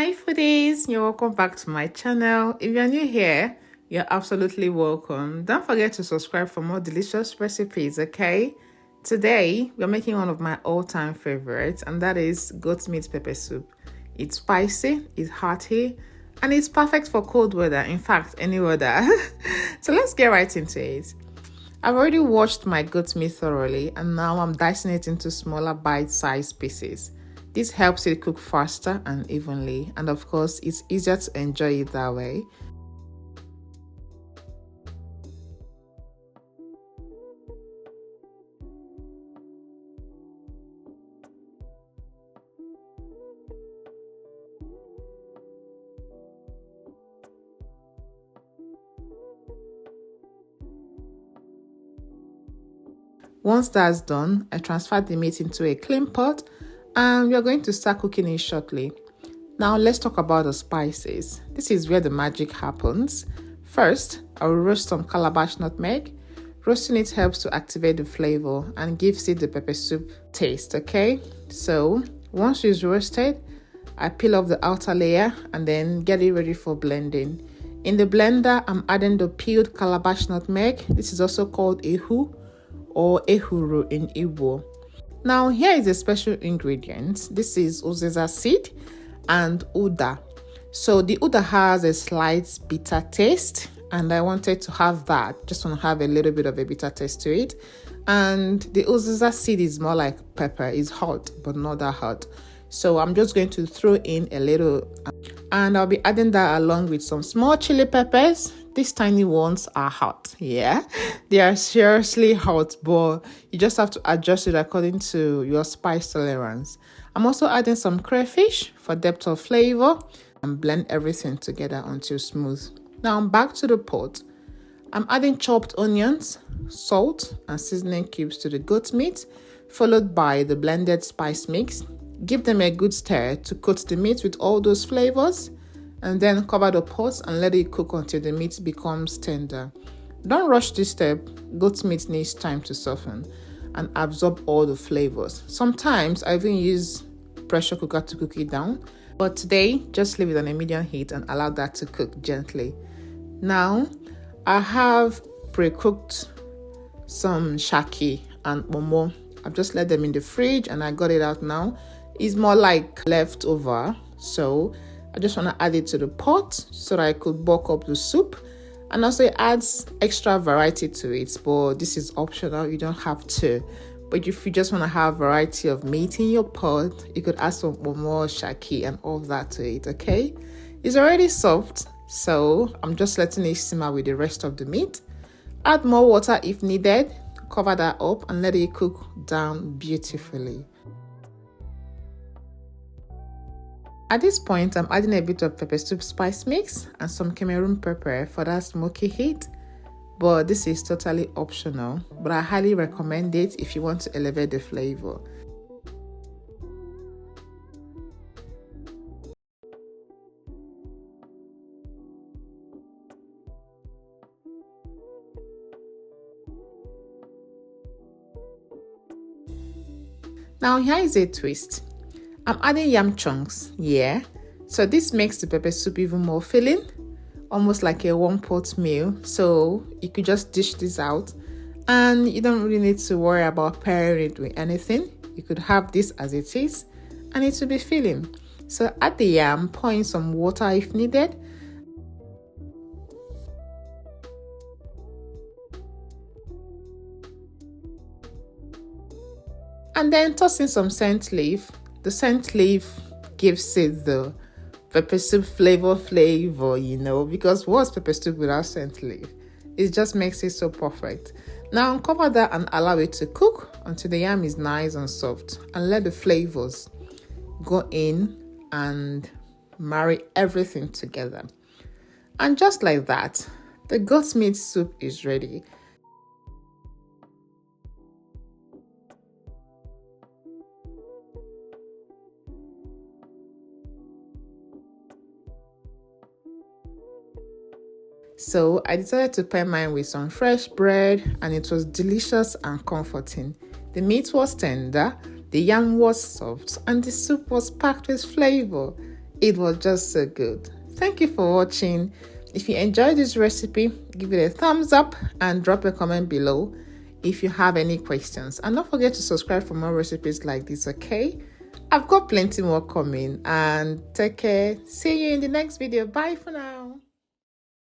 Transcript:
Hi foodies, you're welcome back to my channel. If you're new here, you're absolutely welcome. Don't forget to subscribe for more delicious recipes, okay? Today, we're making one of my all-time favorites, and that is goat meat pepper soup. It's spicy, it's hearty, and it's perfect for cold weather. In fact, any weather. So let's get right into it. I've already washed my goat meat thoroughly, and now I'm dicing it into smaller bite-sized pieces. This helps it cook faster and evenly, and of course, it's easier to enjoy it that way. Once that's done, I transfer the meat into a clean pot and we are going to start cooking it shortly. Now let's talk about the spices. This is where the magic happens. First, I will roast some Calabash nutmeg. Roasting it helps to activate the flavor and gives it the pepper soup taste, okay? So once it's roasted, I peel off the outer layer and then get it ready for blending. In the blender, I'm adding the peeled Calabash nutmeg. This is also called ehu or ehuru in Igbo. Now here is a special ingredient. This is uziza seed and uda. So the uda has a slight bitter taste and I wanted to have that. Just want to have a little bit of a bitter taste to it. And the uziza seed is more like pepper. It's hot but not that hot. So I'm just going to throw in a little and I'll be adding that along with some small chili peppers. These tiny ones are hot, yeah. They are seriously hot, but you just have to adjust it according to your spice tolerance. I'm also adding some crayfish for depth of flavor and blend everything together until smooth. Now I'm back to the pot. I'm adding chopped onions, salt, and seasoning cubes to the goat meat, followed by the blended spice mix. Give them a good stir to coat the meat with all those flavors. And then cover the pot and let it cook until the meat becomes tender. Don't rush this step. Goat meat needs time to soften and absorb all the flavors. Sometimes I even use pressure cooker to cook it down, but today just leave it on a medium heat and allow that to cook gently. Now I have pre-cooked some shaki and ponmo. I've just let them in the fridge and I got it out now. It's more like leftover, so I just want to add it to the pot so that I could bulk up the soup, and also it adds extra variety to it, but this is optional, you don't have to. But if you just want to have variety of meat in your pot, you could add some more shaki and all of that to it, okay? It's already soft, so I'm just letting it simmer with the rest of the meat. Add more water if needed, cover that up and let it cook down beautifully. At this point, I'm adding a bit of pepper soup spice mix and some Cameroon pepper for that smoky heat. But this is totally optional, but I highly recommend it if you want to elevate the flavor. Now here is a twist. I'm adding yam chunks, yeah. So this makes the pepper soup even more filling, almost like a one-pot meal. So you could just dish this out and you don't really need to worry about pairing it with anything. You could have this as it is and it will be filling. So add the yam, pour in some water if needed. And then toss in some scent leaf. The scent leaf gives it the pepper soup flavor, you know, because what's pepper soup without scent leaf? It just makes it so perfect. Now uncover that and allow it to cook until the yam is nice and soft, and let the flavors go in and marry everything together. And just like that, the goat meat soup is ready. So I decided to pair mine with some fresh bread and it was delicious and comforting. The meat was tender, the yam was soft, and the soup was packed with flavor. It was just so good. Thank you for watching. If you enjoyed this recipe, give it a thumbs up and drop a comment below if you have any questions. And don't forget to subscribe for more recipes like this, okay? I've got plenty more coming, and take care. See you in the next video. Bye for now.